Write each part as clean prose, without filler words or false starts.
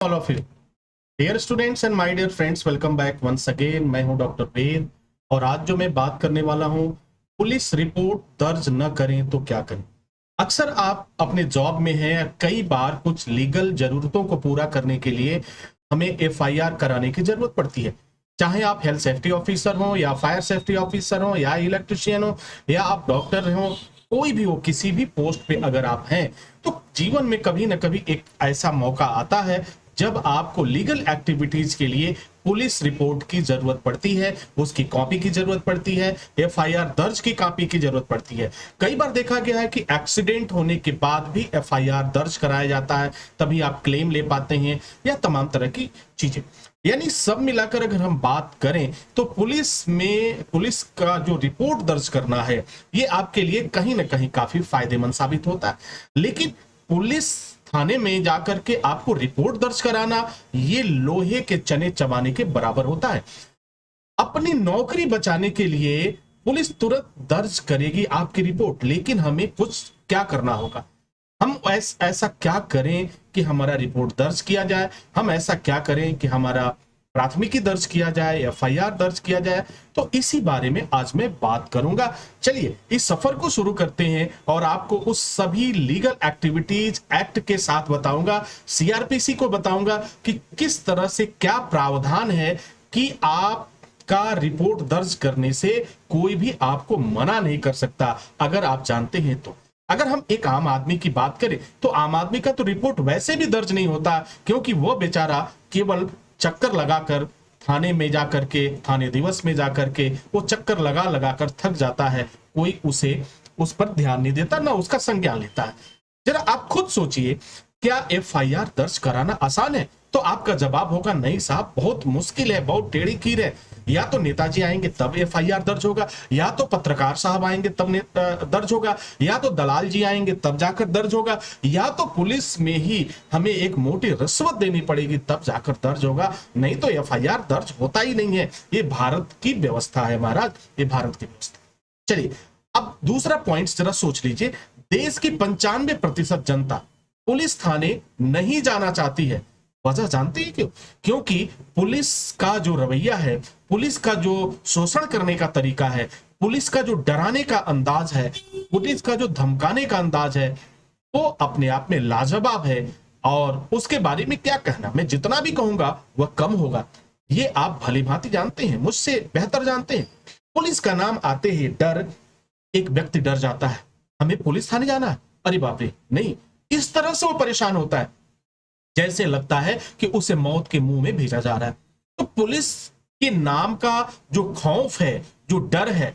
All of you, dear students and my dear friends, welcome back once again. मैं हूं doctor वेद और आज जो मैं बात करने वाला हूं, पुलिस रिपोर्ट दर्ज न करें तो क्या करें। अक्सर आप अपने जॉब में हैं, कई बार कुछ लीगल जरूरतों को पूरा करने के लिए हमें एफआईआर कराने की जरूरत पड़ती है। चाहे आप हेल्थ सेफ्टी ऑफिसर हो या फायर सेफ्टी ऑफिसर हो या इलेक्ट्रिशियन हो या आप डॉक्टर हो, कोई भी हो, किसी भी पोस्ट पे अगर आप हैं तो जीवन में कभी ना कभी एक ऐसा मौका आता है जब आपको लीगल एक्टिविटीज के लिए पुलिस रिपोर्ट की जरूरत पड़ती है, उसकी कॉपी की जरूरत पड़ती है, एफआईआर दर्ज की कॉपी की जरूरत पड़ती है। कई बार देखा गया है कि एक्सीडेंट होने के बाद भी एफआईआर दर्ज कराया जाता है, तभी आप क्लेम ले पाते हैं या तमाम तरह की चीजें। यानी सब मिलाकर अगर हम बात करें तो पुलिस का जो रिपोर्ट दर्ज करना है ये आपके लिए कहीं ना कहीं काफी फायदेमंद साबित होता है। लेकिन पुलिस थाने में जाकर के आपको रिपोर्ट दर्ज कराना ये लोहे के चने चबाने के बराबर होता है। अपनी नौकरी बचाने के लिए पुलिस तुरंत दर्ज करेगी आपकी रिपोर्ट, लेकिन हमें कुछ क्या करना होगा। हम ऐसा क्या करें कि हमारा रिपोर्ट दर्ज किया जाए, हम ऐसा क्या करें कि हमारा प्राथमिकी दर्ज किया जाए, एफआईआर दर्ज किया जाए। तो इसी बारे में आज मैं बात करूंगा। चलिए इस सफर को शुरू करते हैं और आपको उस सभी लीगल एक्टिविटीज एक्ट के साथ बताऊंगा, सीआरपीसी को बताऊंगा कि किस तरह से क्या प्रावधान है कि आप का रिपोर्ट दर्ज करने से कोई भी आपको मना नहीं कर सकता अगर आप जानते हैं तो। अगर हम एक आम आदमी की बात करें तो आम आदमी का तो रिपोर्ट वैसे भी दर्ज नहीं होता, क्योंकि वो बेचारा केवल चक्कर लगाकर थाने में जाकर के, थाने दिवस में जाकर के वो चक्कर लगा लगा कर थक जाता है। कोई उस पर ध्यान नहीं देता, ना उसका संज्ञान लेता है। जरा आप खुद सोचिए, क्या एफआईआर दर्ज कराना आसान है? तो आपका जवाब होगा नहीं साहब, बहुत मुश्किल है, बहुत टेढ़ी खीर है। या तो नेताजी आएंगे तब एफआईआर दर्ज होगा, या तो पत्रकार साहब आएंगे तब दर्ज होगा, या तो दलाल जी आएंगे तब जाकर दर्ज होगा, या तो पुलिस में ही हमें एक मोटी रिश्वत देनी पड़ेगी तब जाकर दर्ज होगा। नहीं तो एफआईआर दर्ज होता ही नहीं है। ये भारत की व्यवस्था है महाराज, ये भारत की व्यवस्था। चलिए अब दूसरा पॉइंट जरा सोच लीजिए। देश की 95% जनता पुलिस थाने नहीं जाना चाहती है। वजह जानते हैं क्यों? क्योंकि पुलिस का जो रवैया है, पुलिस का जो शोषण करने का तरीका है, पुलिस का जो डराने का अंदाज है, पुलिस का जो धमकाने का अंदाज है, वो अपने आप में लाजवाब है। और उसके बारे में क्या कहना, मैं जितना भी कहूंगा वह कम होगा। ये आप भली भांति जानते हैं, मुझसे बेहतर जानते हैं। पुलिस का नाम आते ही डर, एक व्यक्ति डर जाता है, हमें पुलिस थाने जाना है, अरे बाप रे नहीं, इस तरह से वो परेशान होता है जैसे लगता है कि उसे मौत के मुंह में भेजा जा रहा है। तो पुलिस के नाम का जो खौफ है, जो डर है,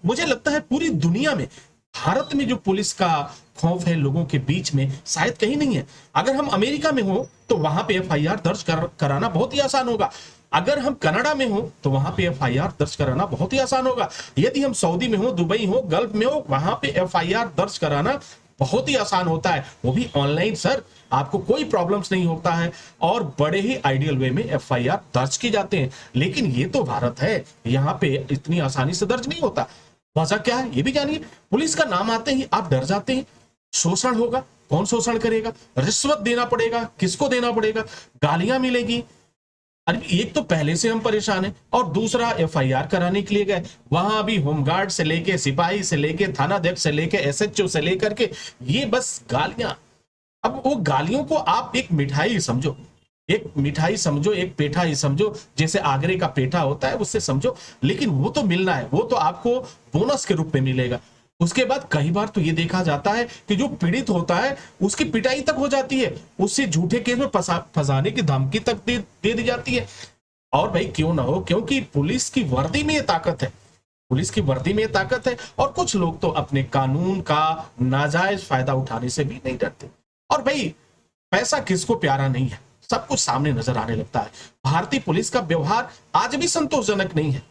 मुझे लगता है पूरी दुनिया में, भारत में जो पुलिस का खौफ है लोगों के बीच में शायद कहीं नहीं है। अगर हम अमेरिका में हो तो वहां पे एफआईआर दर्ज कराना बहुत ही आसान होगा। अगर हम कनाडा में हो तो वहां पे एफआईआर दर्ज कराना बहुत ही आसान होगा। यदि हम सऊदी में हो, दुबई हो, गल्फ में हो, वहां पे एफआईआर दर्ज कराना बहुत ही आसान होता है, वो भी ऑनलाइन सर, आपको कोई प्रॉब्लम्स नहीं होता है और बड़े ही आइडियल वे में एफआईआर दर्ज की जाते हैं। लेकिन ये तो भारत है, यहाँ पे इतनी आसानी से दर्ज नहीं होता। वजह क्या है ये भी जानिए। पुलिस का नाम आते ही आप डर जाते हैं, शोषण होगा, कौन शोषण करेगा, रिश्वत देना पड़ेगा, किसको देना पड़ेगा, गालियां मिलेगी। अरे एक तो पहले से हम परेशान हैं और दूसरा एफआईआर कराने के लिए गए, वहां भी होमगार्ड से लेके, सिपाही से लेके, थानाध्यक्ष से लेके, एसएचओ से लेकर के ये बस गालियां। अब वो गालियों को आप एक मिठाई समझो, एक मिठाई समझो, एक पेठा ही समझो, जैसे आगरे का पेठा होता है उससे समझो। लेकिन वो तो मिलना है, वो तो आपको बोनस के रूप में मिलेगा। उसके बाद कई बार तो ये देखा जाता है कि जो पीड़ित होता है उसकी पिटाई तक हो जाती है, उससे झूठे केस में फंसाने की धमकी तक दे दी जाती है। और भाई क्यों ना हो, क्योंकि पुलिस की वर्दी में ये ताकत है, पुलिस की वर्दी में ये ताकत है। और कुछ लोग तो अपने कानून का नाजायज फायदा उठाने से भी नहीं डरते। और भाई पैसा किसको प्यारा नहीं है, सब कुछ सामने नजर आने लगता है। भारतीय पुलिस का व्यवहार आज भी संतोषजनक नहीं है,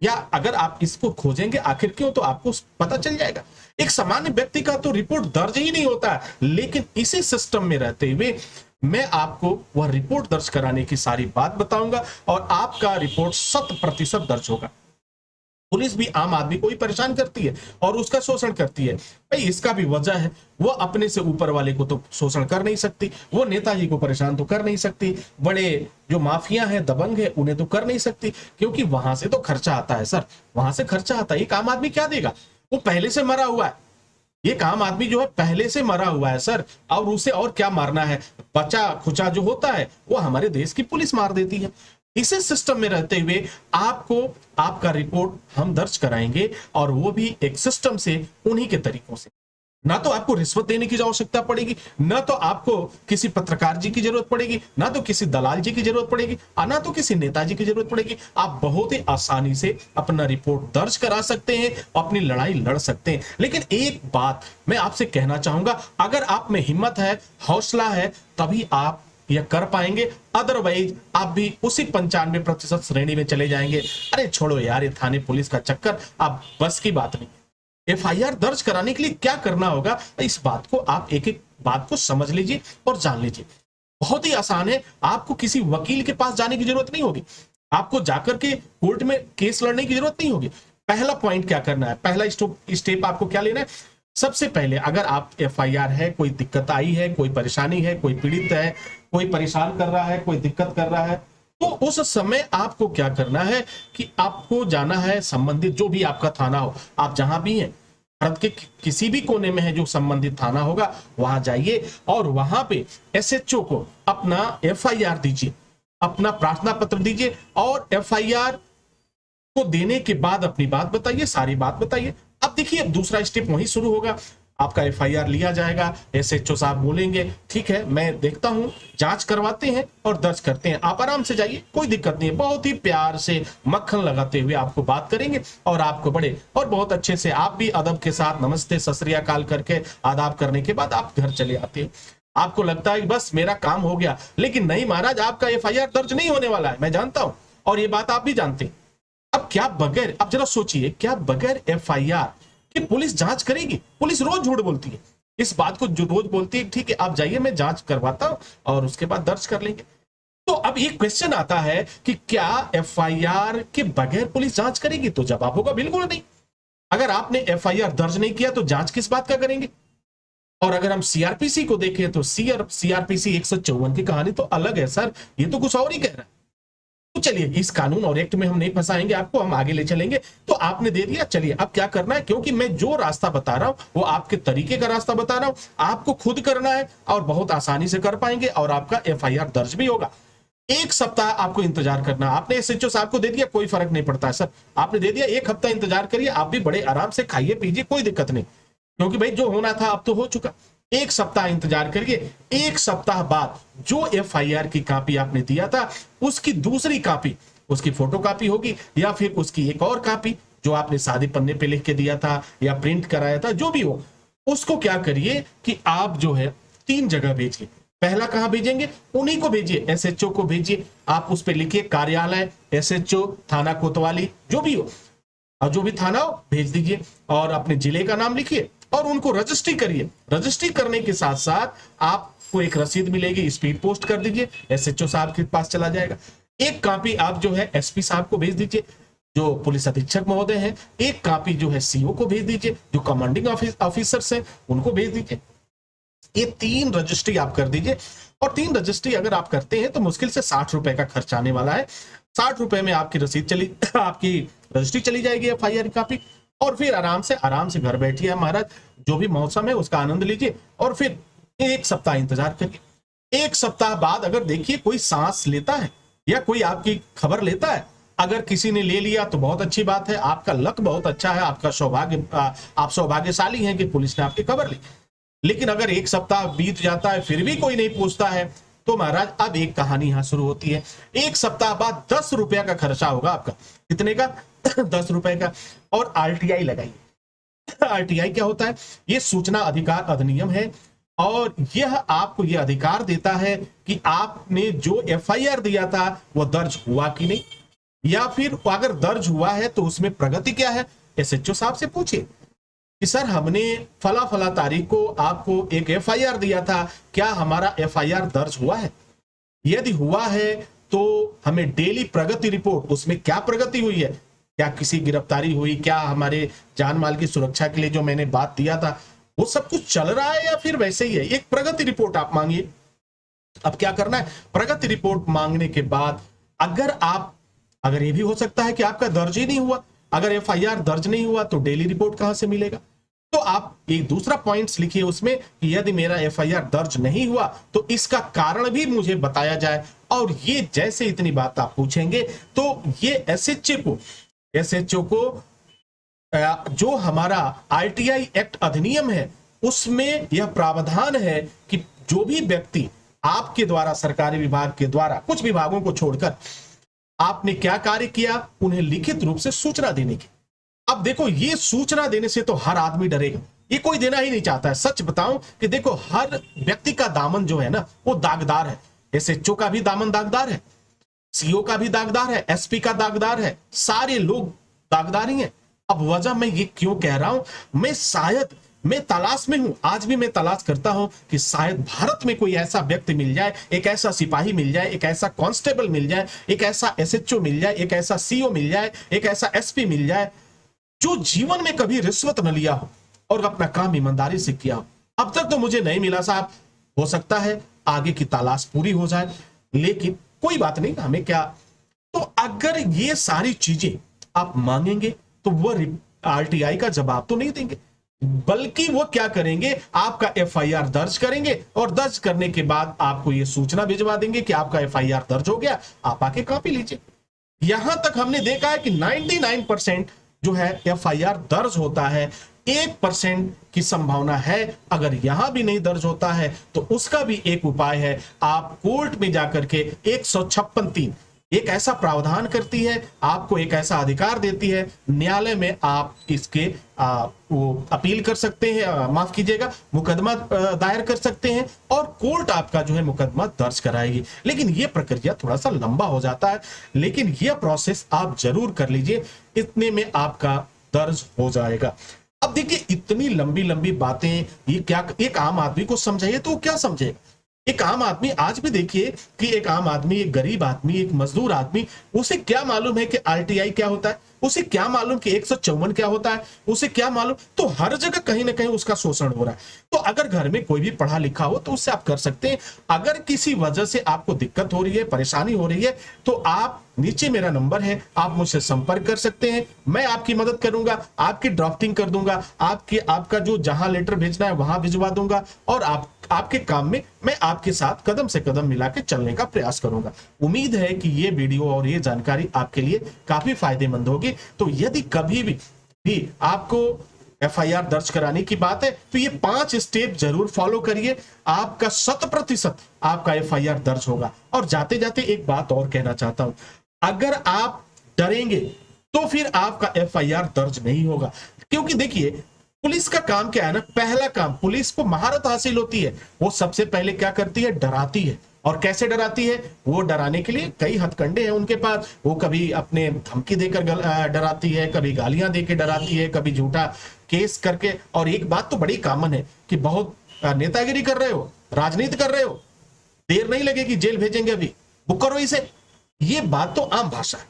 या अगर आप इसको खोजेंगे आखिर क्यों तो आपको पता चल जाएगा। एक सामान्य व्यक्ति का तो रिपोर्ट दर्ज ही नहीं होता है, लेकिन इसी सिस्टम में रहते हुए मैं आपको वह रिपोर्ट दर्ज कराने की सारी बात बताऊंगा और आपका रिपोर्ट 100% दर्ज होगा। पुलिस भी आम आदमी को ही परेशान करती है और उसका शोषण करती है। भाई इसका भी वजह है, वो अपने से ऊपर वाले को तो शोषण कर नहीं सकती, वो नेताजी को परेशान तो कर नहीं सकती, बड़े जो माफिया है दबंग है उन्हें तो कर नहीं सकती, क्योंकि वहां से तो खर्चा आता है सर, वहां से खर्चा आता है। एक आम आदमी क्या देगा, वो पहले से मरा हुआ है, ये आम आदमी जो है पहले से मरा हुआ है सर, और उसे और क्या मारना है, बचा खुचा जो होता है वो हमारे देश की पुलिस मार देती है। इसी सिस्टम में रहते हुए आपको आपका रिपोर्ट हम दर्ज कराएंगे, और वो भी एक सिस्टम से, उन्हीं के तरीकों से। ना तो आपको रिश्वत देने की आवश्यकता पड़ेगी, ना तो आपको किसी पत्रकार जी की जरूरत पड़ेगी, ना तो किसी दलाल जी की जरूरत पड़ेगी, ना तो किसी नेताजी की जरूरत पड़ेगी। आप बहुत ही आसानी से अपना रिपोर्ट दर्ज करा सकते हैं, अपनी लड़ाई लड़ सकते हैं। लेकिन एक बात मैं आपसे कहना चाहूंगा, अगर आप में हिम्मत है, हौसला है, तभी आप यह कर पाएंगे, अदरवाइज आप भी उसी 95% श्रेणी में चले जाएंगे। अरे छोड़ो यार, ये थाने पुलिस का चक्कर आप बस की बात नहीं। एफआईआर दर्ज कराने के लिए क्या करना होगा, इस बात को आप एक एक बात को समझ लीजिए और जान लीजिए। बहुत ही आसान है, आपको किसी वकील के पास जाने की जरूरत नहीं होगी, आपको जाकर के कोर्ट में केस लड़ने की जरूरत नहीं होगी। पहला पॉइंट क्या करना है, पहला स्टेप आपको क्या लेना है, सबसे पहले अगर आप एफआईआर है, कोई दिक्कत आई है, कोई परेशानी है, कोई पीड़ित है, कोई परेशान कर रहा है, कोई दिक्कत कर रहा है, तो उस समय आपको क्या करना है कि आपको जाना है संबंधित जो भी आपका थाना हो, आप जहां भी हैं, भारत के किसी भी कोने में है जो संबंधित थाना होगा, वहां जाइए और वहां पे एसएचओ को अपना एफआईआर दीजिए, अपना प्रार्थना पत्र दीजिए, और एफआईआर को देने के बाद अपनी बात बताइए, सारी बात बताइए। अब देखिए, अब दूसरा स्टेप वहीं शुरू होगा, आपका एफआईआर लिया जाएगा, एसएचओ साहब बोलेंगे ठीक है मैं देखता हूं, जांच करवाते हैं और दर्ज करते हैं, आप आराम से जाइए, कोई दिक्कत नहीं है। बहुत ही प्यार से मक्खन लगाते हुए आपको बात करेंगे और आपको बड़े और बहुत अच्छे से, आप भी अदब के साथ नमस्ते सत श्री अकाल करके आदाब करने के बाद आप घर चले आते हैं। आपको लगता है बस मेरा काम हो गया, लेकिन नहीं महाराज, आपका एफआईआर दर्ज नहीं होने वाला है, मैं जानता हूं, और ये बात आप भी जानते हैं। अब क्या बगैर, अब जरा सोचिए, क्या बगैर एफआईआर कि पुलिस जांच करेगी? पुलिस रोज झूठ बोलती है, इस बात को जो रोज बोलती है ठीक है आप जाइए मैं जांच करवाता हूं और उसके बाद दर्ज कर लेंगे। तो अब एक क्वेश्चन आता है कि क्या एफआईआर के बगैर पुलिस जांच करेगी? तो जवाब होगा बिल्कुल नहीं। अगर आपने एफआईआर दर्ज नहीं किया तो जांच किस बात का करेंगे? और अगर हम सीआरपीसी को देखें तो सीआरपीसी 154 की कहानी तो अलग है सर, ये तो कुछ और ही कह रहा है। तो चलिए, इस कानून और एक्ट में हम नहीं फंसाएंगे आपको, हम आगे ले चलेंगे। तो आपने दे दिया, चलिए अब क्या करना है, क्योंकि मैं जो रास्ता बता रहा हूं वो आपके तरीके का रास्ता बता रहा हूं, आपको खुद करना है और बहुत आसानी से कर पाएंगे और आपका एफआईआर दर्ज भी होगा। 1 सप्ताह आपको इंतजार करना। आपने एसएचओ साहब को दे दिया, कोई फर्क नहीं पड़ता है सर, आपने दे दिया, 1 हफ्ता इंतजार करिए, आप भी बड़े आराम से खाइए पीजिए, कोई दिक्कत नहीं, क्योंकि भाई जो होना था अब तो हो चुका। 1 सप्ताह इंतजार करिए, 1 सप्ताह बाद जो एफआईआर की कॉपी आपने दिया था उसकी दूसरी कॉपी, उसकी फोटो कॉपी होगी या फिर उसकी एक और कॉपी जो आपने सादे पन्ने पे लिख के दिया था या प्रिंट कराया था, जो भी हो, उसको क्या करिए कि आप जो है 3 जगह भेजिए। पहला कहां भेजेंगे? उन्हीं को भेजिए, एसएचओ को भेजिए, आप उस पे लिखिए कार्यालय एसएचओ थाना कोतवाली, जो भी हो, और जो भी थाना हो भेज दीजिए, और अपने जिले का नाम लिखिए और उनको रजिस्ट्री करिए। रजिस्ट्री करने के साथ साथ आपको एक रसीद मिलेगी, स्पीड पोस्ट कर दीजिए, एसएचओ साहब के पास चला जाएगा। एक कॉपी आप जो है एसपी साहब को भेज दीजिए, जो पुलिस अधीक्षक महोदय हैं। एक कॉपी जो है सीओ को भेज दीजिए, जो कमांडिंग ऑफिसर्स हैं उनको भेज दीजिए। ये 3 रजिस्ट्री आप कर दीजिए, और 3 रजिस्ट्री अगर आप करते हैं तो मुश्किल से 60 रुपए का खर्च आने वाला है। 60 रुपए में आपकी रसीद चली आपकी रजिस्ट्री चली जाएगी, एफआईआर कॉपी, और फिर आराम से घर बैठिए महाराज, जो भी मौसम है उसका आनंद लीजिए, और फिर 1 सप्ताह इंतजार करिए। 1 सप्ताह बाद अगर देखिए कोई सांस लेता है या कोई आपकी खबर लेता है, अगर किसी ने ले लिया तो बहुत अच्छी बात है, आपका लक बहुत अच्छा है, आपका सौभाग्य, आप सौभाग्यशाली हैं कि पुलिस ने आपकी खबर ली। लेकिन अगर 1 सप्ताह बीत जाता है फिर भी कोई नहीं पूछता है, तो महाराज अब एक कहानी यहां शुरू होती है। 1 सप्ताह बाद 10 रुपया का खर्चा होगा आपका। कितने का? 10 रुपए का। और आरटीआई लगाइए। आरटीआई क्या होता है? ये सूचना अधिकार अधिनियम है, और यह आपको यह अधिकार देता है कि आपने जो एफआईआर दिया था वो दर्ज हुआ कि नहीं, या फिर अगर दर्ज हुआ है तो उसमें प्रगति क्या है। एसएचओ साहब से पूछिए कि सर हमने फला तारीख को आपको एक एफआईआर दिया था, क्या हमारा एफआईआर दर्ज हुआ है? यदि हुआ है तो हमें डेली प्रगति रिपोर्ट, उसमें क्या प्रगति हुई है, क्या किसी गिरफ्तारी हुई, क्या हमारे जान माल की सुरक्षा के लिए जो मैंने बात दिया था वो सब कुछ चल रहा है या फिर वैसे ही है? एक प्रगति रिपोर्ट आप मांगिए। अब क्या करना है, प्रगति रिपोर्ट मांगने के बाद अगर ये भी हो सकता है कि आपका दर्ज ही नहीं हुआ, अगर एफआईआर दर्ज नहीं हुआ तो डेली रिपोर्ट कहां से मिलेगा? तो आप एक दूसरा पॉइंट्स लिखिए उसमें कि यदि मेरा एफआईआर दर्ज नहीं हुआ तो इसका कारण भी मुझे बताया जाए। और ये जैसे इतनी बात आप पूछेंगे तो ये एसएचओ को जो हमारा आरटीआई एक्ट अधिनियम है उसमें यह प्रावधान है कि जो भी व्यक्ति आपके द्वारा, सरकारी विभाग के द्वारा, कुछ विभागों को छोड़कर आपने क्या कार्य किया, उन्हें लिखित रूप से सूचना देने की। अब देखो, ये सूचना देने से तो हर आदमी डरेगा, ये कोई देना ही नहीं चाहता है। सच बताऊं कि देखो, हर व्यक्ति का दामन जो है ना वो दागदार है। एसएचओ का भी दामन दागदार है, सीओ का भी दागदार है, एसपी का दागदार है, सारे लोग दागदार ही हैं। अब वजह मैं ये क्यों कह रहा हूं, मैं तलाश में हूं, आज भी मैं तलाश करता हूं कि शायद भारत में कोई ऐसा व्यक्ति मिल जाए, एक ऐसा सिपाही मिल जाए, एक ऐसा कांस्टेबल मिल जाए, एक ऐसा एसएचओ मिल जाए, एक ऐसा सीओ मिल जाए, एक ऐसा एसपी मिल जाए जो जीवन में कभी रिश्वत न लिया हो और अपना काम ईमानदारी से किया हो। अब तक तो मुझे नहीं मिला साहब, हो सकता है आगे की तलाश पूरी हो जाए, लेकिन कोई बात नहीं, हमें क्या। तो अगर ये सारी चीजें आप मांगेंगे तो वो आरटीआई का जवाब तो नहीं देंगे, बल्कि वो क्या करेंगे, आपका एफआईआर दर्ज करेंगे और दर्ज करने के बाद आपको ये सूचना भिजवा देंगे कि आपका एफआईआर दर्ज हो गया, आप आके कॉपी लीजिए। यहां तक हमने देखा है कि 99% जो है एफआईआर दर्ज होता है, 1% की संभावना है अगर यहां भी नहीं दर्ज होता है तो उसका भी एक उपाय है, आप कोर्ट में जाकर के 156(3) एक ऐसा प्रावधान करती है, आपको एक ऐसा अधिकार देती है, न्यायालय में आप इसके वो अपील कर सकते हैं, माफ कीजिएगा, मुकदमा दायर कर सकते हैं और कोर्ट आपका जो है मुकदमा दर्ज कराएगी। लेकिन यह प्रक्रिया थोड़ा सा लंबा हो जाता है, लेकिन यह प्रोसेस आप जरूर कर लीजिए, इतने में आपका दर्ज हो जाएगा। अब देखिए, इतनी लंबी लंबी बातें ये क्या एक आम आदमी को समझाइए तो वो क्या समझेगा? एक आम आदमी, आज भी देखिए कि एक आम आदमी, एक गरीब आदमी, एक मजदूर आदमी, उसे क्या मालूम है कि आरटीआई क्या होता है, उसे क्या मालूम कि 154 क्या होता है, उसे क्या मालूम। तो हर जगह कहीं ना कहीं उसका शोषण हो रहा है। तो अगर घर में कोई भी पढ़ा लिखा हो तो उससे आप कर सकते हैं। अगर किसी वजह से आपको दिक्कत हो रही है, परेशानी हो रही है, तो आप, नीचे मेरा नंबर है, आप मुझसे संपर्क कर सकते हैं, मैं आपकी मदद करूंगा, आपकी ड्राफ्टिंग कर दूंगा, आपका जो जहां लेटर भेजना है वहां भिजवा दूंगा और आपके काम में मैं आपके साथ कदम से कदम मिला के चलने का प्रयास करूंगा। उम्मीद है कि ये वीडियो और ये जानकारी आपके लिए काफी फायदेमंद होगी। तो यदि कभी भी आपको एफआईआर दर्ज कराने की बात है तो ये 5 स्टेप जरूर फॉलो करिए, आपका 100% आपका एफआईआर दर्ज होगा। और जाते जाते एक बात और कहना चाहता हूं, अगर आप डरेंगे तो फिर आपका एफआईआर दर्ज नहीं होगा। क्योंकि देखिए, पुलिस का काम क्या है ना, पहला काम, पुलिस को महारत हासिल होती है, वो सबसे पहले क्या करती है, डराती है। और कैसे डराती है, वो डराने के लिए कई हथकंडे हैं उनके पास। वो कभी अपने धमकी देकर डराती है, कभी गालियां देकर डराती है, कभी झूठा केस करके। और एक बात तो बड़ी कॉमन है कि बहुत नेतागिरी कर रहे हो, राजनीति कर रहे हो, देर नहीं लगेगी, जेल भेजेंगे, अभी बुक करो इसे। ये बात तो आम भाषा है।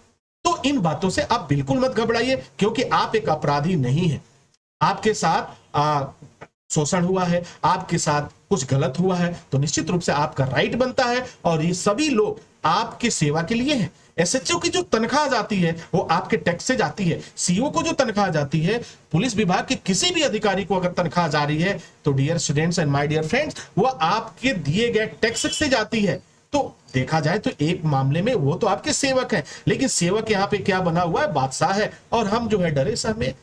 तो इन बातों से आप बिल्कुल मत घबराइए, क्योंकि आप एक अपराधी नहीं है। आपके साथ शोषण हुआ है, आपके साथ कुछ गलत हुआ है, तो निश्चित रूप से आपका राइट बनता है। और ये सभी लोग आपकी सेवा के लिए हैं। एसएचओ की जो तनख्वाह जाती है वो आपके टैक्स से जाती है, सीओ को जो तनख्वाह जाती है, पुलिस विभाग के किसी भी अधिकारी को अगर तनख्वाह जा रही है तो dear students and my dear friends, वो आपके दिए गए टैक्स से जाती है। तो देखा जाए तो एक मामले में वो तो आपके सेवक हैं, लेकिन सेवक यहाँ पे क्या बना हुआ है, बादशाह है, और हम जो है डरे सहमे।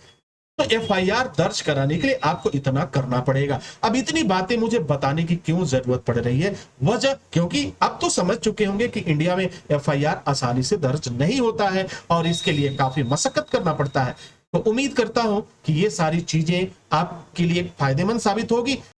तो एफआईआर दर्ज कराने के लिए आपको इतना करना पड़ेगा। अब इतनी बातें मुझे बताने की क्यों जरूरत पड़ रही है, वजह, क्योंकि अब तो समझ चुके होंगे कि इंडिया में एफआईआर आसानी से दर्ज नहीं होता है और इसके लिए काफी मशक्कत करना पड़ता है। तो उम्मीद करता हूं कि ये सारी चीजें आपके लिए फायदेमंद साबित होगी।